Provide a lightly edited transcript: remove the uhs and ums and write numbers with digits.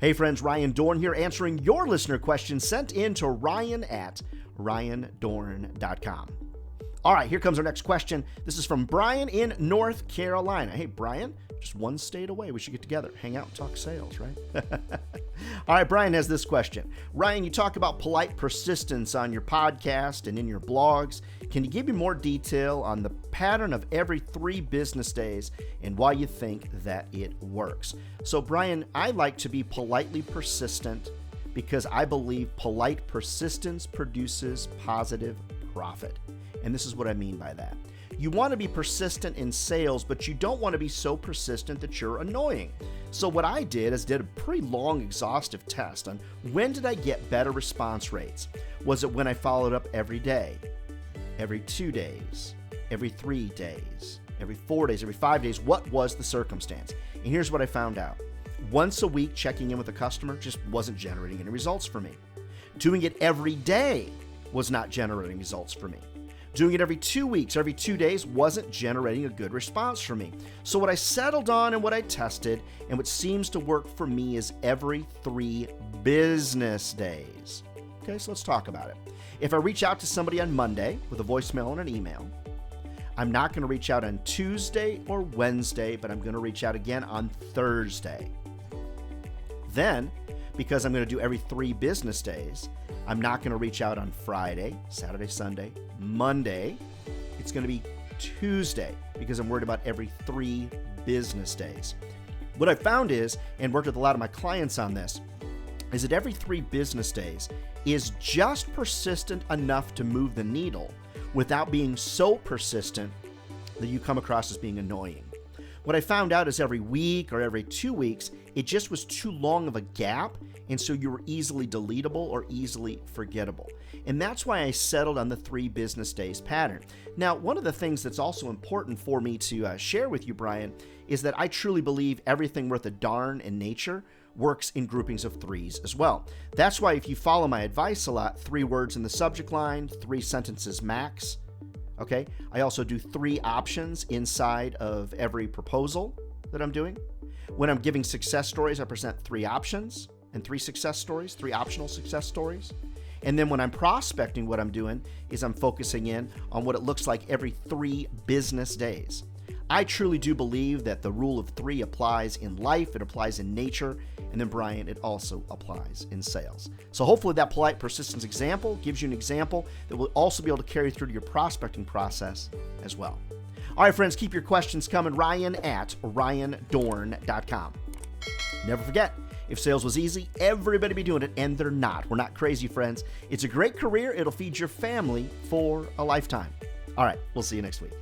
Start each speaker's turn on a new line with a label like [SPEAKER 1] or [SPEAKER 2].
[SPEAKER 1] Hey friends, Ryan Dohrn here answering your listener questions sent in to Ryan at ryandohrn.com. All right, here comes our next question. This is from Bryan in North Carolina. Hey, Bryan, just one state away. We should get together, hang out, and talk sales, right? All right, Bryan has this question. Ryan, you talk about polite persistence on your podcast and in your blogs. Can you give me more detail on the pattern of every 3 business days and why you think that it works? So, Bryan, I like to be politely persistent because I believe polite persistence produces positive profit. And this is what I mean by that. You want to be persistent in sales, but you don't want to be so persistent that you're annoying. So what I did is did a pretty long, exhaustive test on when did I get better response rates. Was it when I followed up every day, every 2 days, every 3 days, every 4 days, every 5 days? What was the circumstance? And here's what I found out. Once a week, checking in with a customer just wasn't generating any results for me. Doing it every day was not generating results for me. Doing it every 2 weeks, every 2 days wasn't generating a good response for me. So what I settled on and what I tested and what seems to work for me is every 3 business days. Okay, so let's talk about it. If I reach out to somebody on Monday with a voicemail and an email, I'm not going to reach out on Tuesday or Wednesday, but I'm going to reach out again on Thursday. Then, because I'm going to do every 3 business days, I'm not going to reach out on Friday, Saturday, Sunday, Monday. It's going to be Tuesday because I'm worried about every 3 business days. What I found is, and worked with a lot of my clients on this, is that every 3 business days is just persistent enough to move the needle without being so persistent that you come across as being annoying. What I found out is every week or every 2 weeks, it just was too long of a gap, and so you were easily deletable or easily forgettable. And that's why I settled on the 3 business days pattern. Now, one of the things that's also important for me to share with you, Bryan, is that I truly believe everything worth a darn in nature works in groupings of 3s as well. That's why if you follow my advice a lot, 3 words in the subject line, 3 sentences max. Okay, I also do 3 options inside of every proposal that I'm doing. When I'm giving success stories, I present 3 options and 3 success stories, 3 optional success stories. And then when I'm prospecting, what I'm doing is I'm focusing in on what it looks like every 3 business days. I truly do believe that the rule of 3 applies in life, it applies in nature, and then, Bryan, it also applies in sales. So hopefully that polite persistence example gives you an example that will also be able to carry through to your prospecting process as well. All right, friends, keep your questions coming. Ryan at ryandohrn.com. Never forget, if sales was easy, everybody be doing it, and they're not. We're not crazy, friends. It's a great career. It'll feed your family for a lifetime. All right, we'll see you next week.